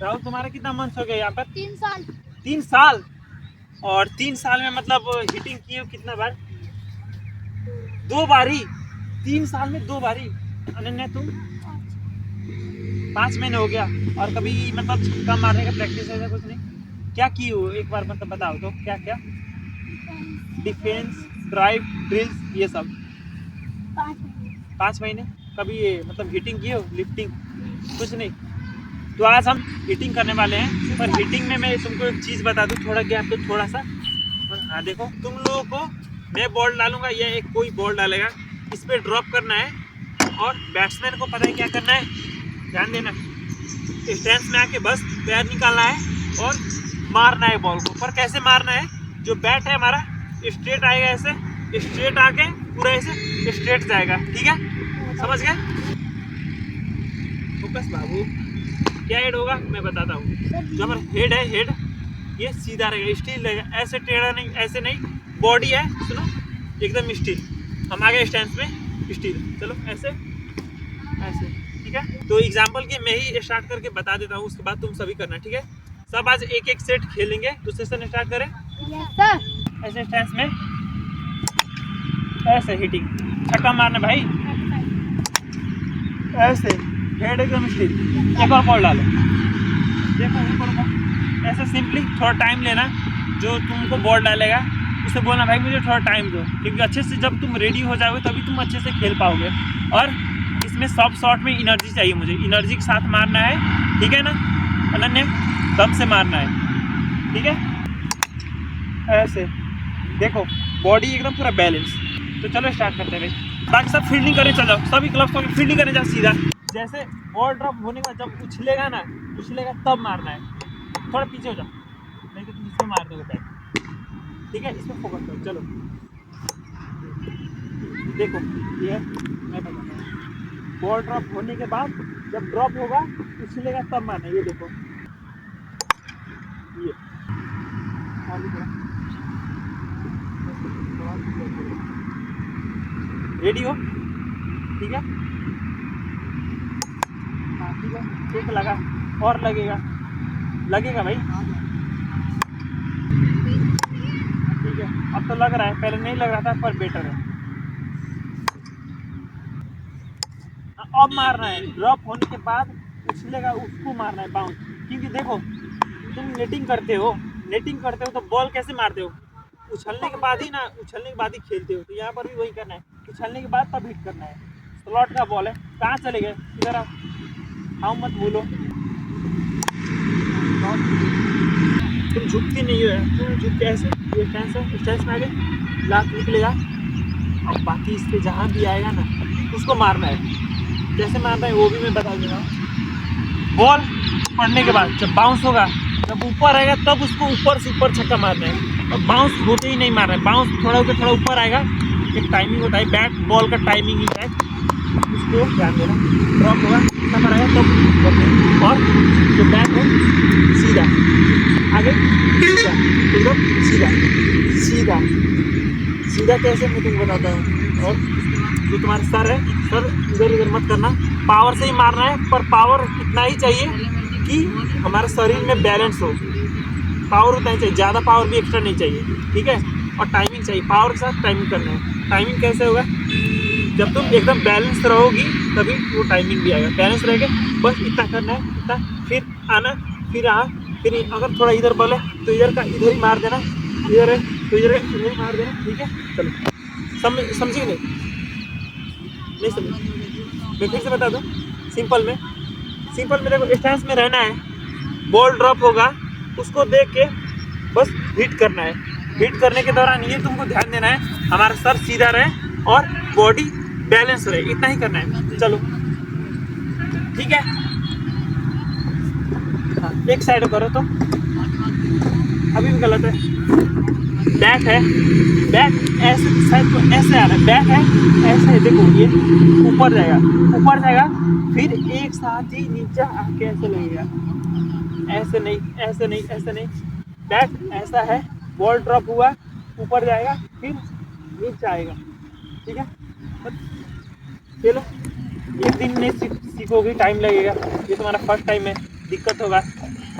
राहुल तुम्हारा कितना मंथ हो गया यहाँ पर? 3 साल। 3 साल। और 3 साल में मतलब हिटिंग किए हो कितना बार? 2 बार ही। 3 साल में 2 बार ही। अनन्या तुम? 5 महीने हो गया। और कभी मतलब छक्का मारने का प्रैक्टिस ऐसा कुछ नहीं? क्या की हो एक बार मतलब बताओ तो, क्या क्या? डिफेंस, ड्राइव, ड्रिल्स, ये सब 5 महीने। कभी ये मतलब हिटिंग की हो, लिफ्टिंग? कुछ नहीं। तो आज हम हिटिंग करने वाले हैं, पर हिटिंग में मैं तुमको एक चीज़ बता दूं, थोड़ा गैप तो थोड़ा सा। हाँ देखो, तुम लोगों को मैं बॉल डालूंगा या एक कोई बॉल डालेगा, इस पर ड्रॉप करना है। और बैट्समैन को पता है क्या करना है, ध्यान देना। स्टैंस में आके बस पैर निकालना है और मारना है बॉल को। पर कैसे मारना है? जो बैट है हमारा स्ट्रेट आएगा, ऐसे स्ट्रेट आके पूरा ऐसे स्ट्रेट जाएगा। ठीक है, समझ गए? फोकस बाबू। क्या हेड होगा मैं बताता हूँ। जो हमारा हेड है, हेड ये सीधा रहेगा, स्टील रहेगा, ऐसे टेढ़ा नहीं, ऐसे नहीं। बॉडी है सुनो एकदम स्टील। हम आ गए स्टैंस में, स्टील। चलो ऐसे ऐसे, ठीक है। तो एग्जाम्पल के मैं ही स्टार्ट करके बता देता हूँ, उसके बाद तुम सभी करना, ठीक है। सब आज एक एक सेट खेलेंगे, तो सेशन स्टार्ट करें। ऐसे स्टैंस में ऐसे हिटिंग, छक्का मारना भाई, ऐसे हेड एकदम स्टील। एक और बॉल डालो, देखो एक और बॉल, ऐसे सिंपली। थोड़ा टाइम लेना, जो तुमको बॉल डालेगा उसे बोलना भाई मुझे थोड़ा टाइम दो, क्योंकि अच्छे से जब तुम रेडी हो जाओगे तभी तुम अच्छे से खेल पाओगे। और इसमें सब शॉट में एनर्जी चाहिए, मुझे एनर्जी के साथ मारना है, ठीक है ना अनन्या? दम से मारना है, ठीक है। ऐसे देखो, बॉडी एकदम पूरा बैलेंस। तो चलो स्टार्ट करते हैं भाई। बाकी सब फील्डिंग करने चल जाओ, सभी क्लब को फील्डिंग करने जाओ सीधा। जैसे बॉल ड्रॉप होने का जब उछलेगा ना, उछलेगा तब मारना है। थोड़ा पीछे हो जाओ, नहीं तो तुम इसमें मार दोगे बैट, ठीक है। इसमें फोकस करो, चलो देखो। ये मैं बताता हूँ, बॉल ड्रॉप होने के बाद जब ड्रॉप होगा उछलेगा तब मारना है। ये देखो, ये रेडी हो, ठीक है। हाँ ठीक है, ठीक लगा और लगेगा, लगेगा भाई, ठीक है। अब तो लग रहा है, पहले नहीं लग रहा था, पर बेटर है। अब मारना है, ड्रॉप होने के बाद उछलेगा उसको मारना है, बाउंस। क्योंकि देखो तुम नेटिंग करते हो, नेटिंग करते हो तो बॉल कैसे मारते हो? उछलने के बाद ही ना, उछलने के बाद ही खेलते हो। तो यहाँ पर भी वही करना है, उछलने के बाद तब हिट करना है। स्लॉट का बॉल है। कहाँ चले गए? इधर आओ, हाँ मत बोलो, तुम झुकती नहीं हो, तुम झुक के ऐसे, ये स्टैंस है, स्टैंस में आगे लात निकलेगा। और बाकी इस पर जहाँ भी आएगा ना उसको मारना है। कैसे मारना है वो भी मैं बता दूँगा। बॉल पड़ने के बाद जब बाउंस होगा, जब ऊपर आएगा तब उसको ऊपर से ऊपर छक्का मारना है, और बाउंस होते ही नहीं मारना है। बाउंस थोड़ा होकर थोड़ा ऊपर आएगा, एक टाइमिंग होता है, बैट बॉल का टाइमिंग ही है, उसको ध्यान देना। ड्रॉप होगा कितना पर आएगा तब करना, और जो बैट है सीधा आगे, सीधा एकदम सीधा सीधा सीधा। कैसे मैं तुमको बताता हूँ। और जो तुम्हारा सर है, सर इधर उधर मत करना, पावर से ही मारना है। पर पावर इतना ही चाहिए कि हमारे शरीर में बैलेंस हो। पावर उतना ही चाहिए, ज़्यादा पावर भी एक्स्ट्रा नहीं चाहिए, ठीक है। और टाइमिंग चाहिए, पावर के साथ टाइमिंग करना है। टाइमिंग कैसे होगा? जब तुम एकदम बैलेंस रहोगी तभी वो टाइमिंग भी आएगा। बैलेंस रहेगा, बस इतना करना है, इतना, फिर आना, फिर आ, फिर अगर थोड़ा इधर बल है तो इधर का इधर ही मार देना, इधर है तो इधर ही मार देना, ठीक है। चलो समझिए नहीं समझ, मैं फिर से बता दूँ। सिंपल में देखो, स्टैंस में रहना है, बॉल ड्रॉप होगा उसको देख के बस हिट करना है। हिट करने के दौरान ये तुमको ध्यान देना है हमारा सर सीधा रहे और बॉडी बैलेंस रहे, इतना ही करना है। चलो ठीक है। हाँ, एक साइड करो तो, अभी भी गलत है। बैक है, बैक ऐसे साइड को ऐसे आ रहा है, बैक है ऐसे है, देखो ये ऊपर जाएगा, ऊपर जाएगा, फिर एक साथ ही नीचे आके ऐसे लगेगा। ऐसे नहीं, ऐसे नहीं, ऐसे नहीं। बैक ऐसा है, बॉल ड्रॉप हुआ ऊपर जाएगा, फिर नीचे आएगा, ठीक है। चलो एक दिन नहीं सीखोगे, टाइम लगेगा, ये तुम्हारा फर्स्ट टाइम है। दिक्कत होगा,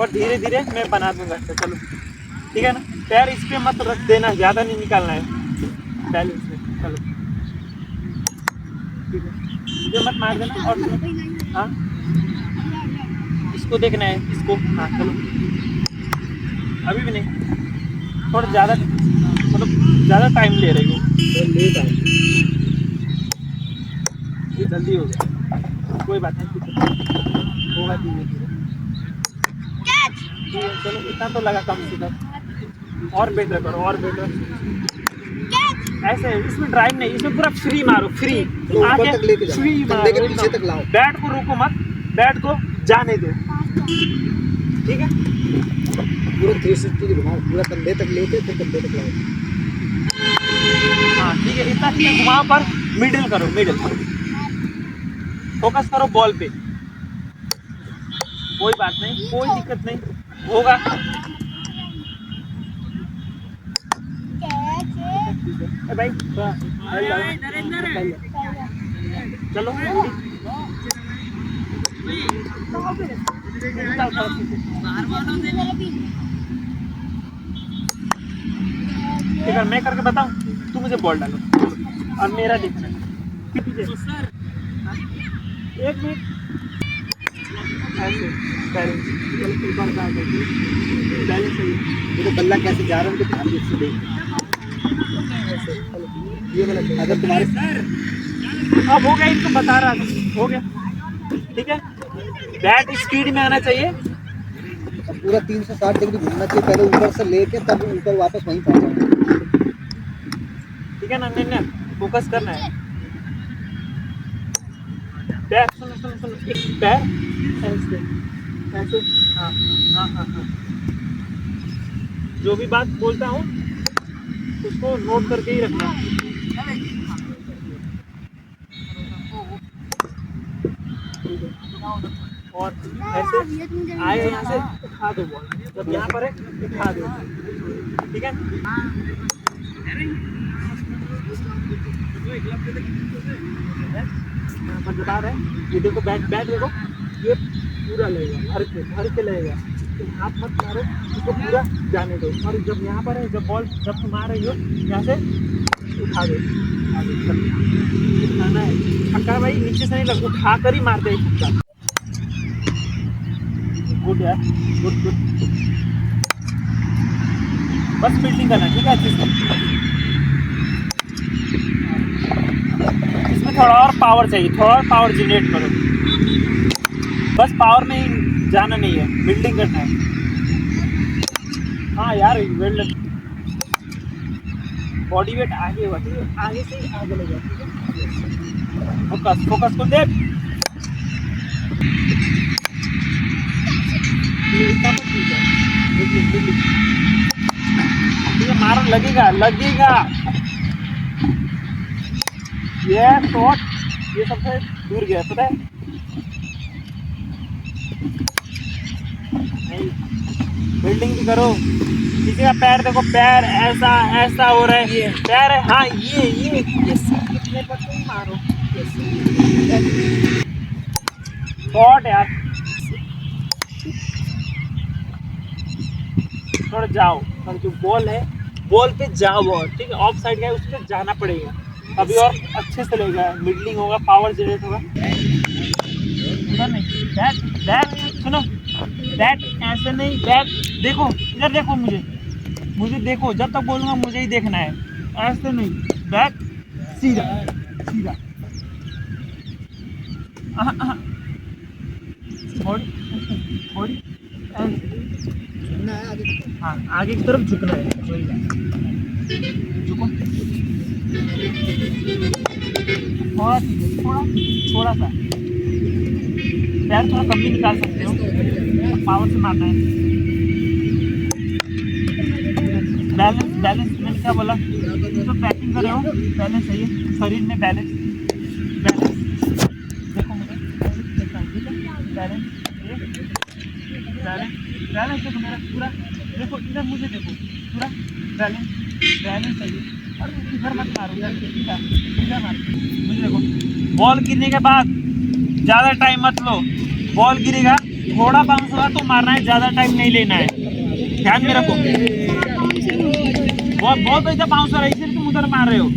और धीरे धीरे मैं बना दूंगा। अच्छा चलो ठीक है ना। पैर इस पे मत रख देना, ज़्यादा नहीं निकालना है बैलेंस में। चलो ठीक है, मुझे मत मार देना। और हाँ इसको देखना है, इसको। हाँ चलो, अभी भी नहीं, थोड़ा ज़्यादा मतलब ज़्यादा टाइम ले रही हो, लेट आ ये जल्दी हो गया, कोई बात नहीं, होगा धीरे धीरे। ठीक है चलो, इतना तो लगा कम से कम, और बेटर करो, और बेटर। ऐसे इसमें ड्राइव नहीं, इसमें पूरा फ्री मारो, फ्री तो ऊपर तक लेके जाओ, फ्री कंधे के मारो, पीछे तक लाओ। बैट को रोको मत, बैट को जाने दो, ठीक है। पूरा 360 घुमाओ, पूरा कंधे तक लेके फिर कंधे तक लाओ। हाँ ठीक है, इतना ठीक है। घुमाओ पर मिडिल करो, मिडिल फोकस करो बॉल पे, कोई बात नहीं, कोई दिक्कत नहीं होगा। ए भाई थोड़ा चलो ठीक है, मैं करके बताऊं, तू मुझे बॉल डालो और मेरा देखना है। एक मिनट ऐसे बैलेंस, चलो एक बार बैलेंस सही है। ये तो बल्ला कैसे जा रहा है उनको ध्यान से देख। ये वाला अगर तुम्हारे अब हो गया, इनको बता रहा था, हो गया ठीक है। बैट स्पीड में आना चाहिए, पूरा 360 डिग्री घूमना चाहिए, पहले ऊपर से लेके तब ऊपर वापस वहीं पहुंचना। ठीक है ना। नहीं फोकस करना है। पैर सुनो सुनो सुनो, एक पैर ऐसे ऐसे, हाँ हाँ हाँ हाँ, जो भी बात बोलता हूँ उसको नोट करके ही रखना। और ऐसे आए यहाँ से उठा दो बॉल, जब यहाँ पर है उठा दो, ठीक है। यहाँ पर जब आ रहा है, ये देखो बैट, बैट देखो, ये पूरा लगेगा, भर के लगेगा, तुम हाथ मत मारो, इसको पूरा जाने दो। और जब यहाँ पर है, जब बॉल जब तुम आ रही हो यहाँ से उठा दो, उठाना है। छक्का भाई नीचे से नहीं लग, उठा कर ही मारते हैं छक्का। गुड यार, गुड गुड, बस फील्डिंग करना, ठीक है अच्छे से। इसमें थोड़ा और पावर चाहिए, थोड़ा और पावर जनरेट करो, बस पावर में ही जाना नहीं है, बिल्डिंग करना है। हाँ यार वेल्ड, बॉडी वेट आगे हुआ, ठीक है, आगे से ही आगे ले जाओ, ठीक है। फोकस फोकस को देख, मारो, लगेगा लगेगा, ये शॉट ये सबसे दूर गया, पता है नहीं। बिल्डिंग भी करो, किसी का पैर देखो, पैर ऐसा ऐसा हो रहा है, पैर है, हाँ ये कितने पर तुम मारो शॉट यार, थोड़ा जाओ, और जो बॉल है बॉल पे जाओ, बॉल ठीक है, ऑफ साइड का उस पर जाना पड़ेगा, अभी और अच्छे से लगेगा, मिडलिंग होगा, पावर जनरेट होगा। उधर नहीं, बैट बैट सुनो, बैट ऐसे नहीं, बैट देखो, इधर देखो, मुझे देखो, जब तक बोलूँगा मुझे ही देखना है, ऐसे नहीं, बैट सीधा सीधा, बॉडी हाँ आगे की तरफ झुकना है, झुको, थोड़ा थोड़ा सा पैर थोड़ा कम भी निकाल सकते हो, पावर से मारना है। बैलेंस बैलेंस मैंने क्या बोला, जो पैकिंग कर रहे हो बैलेंस सही है, शरीर में बैलेंस बैलेंस देखो, मुझे बैलेंस बैलेंस बैलेंस देखो मेरा पूरा, देखो इधर मुझे देखो, पूरा बैलेंस बैलेंस सही है। और इधर मत मारो, इधर मारो, मुझे देखो, बॉल गिरने के बाद ज़्यादा टाइम मत लो, बॉल गिरेगा थोड़ा बाउंस हुआ तो मारना है, ज्यादा टाइम नहीं लेना है, ध्यान में रखो। बॉल तो इधर बाउंस हो रहा है इसलिए तुम उधर मार रहे हो।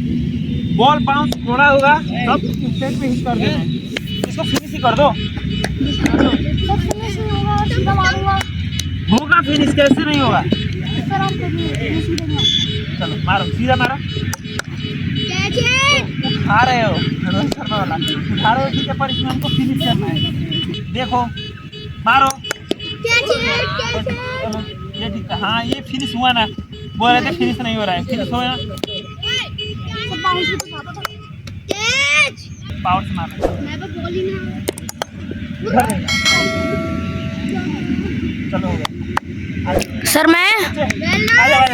बॉल बाउंस थोड़ा होगा तब स्टेट पे हिट कर देना है। इसको फिनिश ही कर दो। सर फिनिश नहीं होगा और सीधा मारूंगा। होगा फिनिश, कैसे नहीं होगा। सर हम फिनिश ही देंगे। चलो मारो, सीधा मारो। उठा रहे हो रोहित शर्मा वाला, उठा रहे हो ठीक है, पर इसमें हमको फिनिश करना है। देखो मारो। चलो ये ठीक है। हाँ ये फिनिश हुआ ना, बोल रहे थे फिनिश नहीं हो रहा है, फिनिश होगा। सर बाउंस भी तो ज्यादा था। पावर से मारो। मैं तो बॉल ही ना। उधर नहीं जाओ। चलो हो गया। सर मैं आजा, आजा,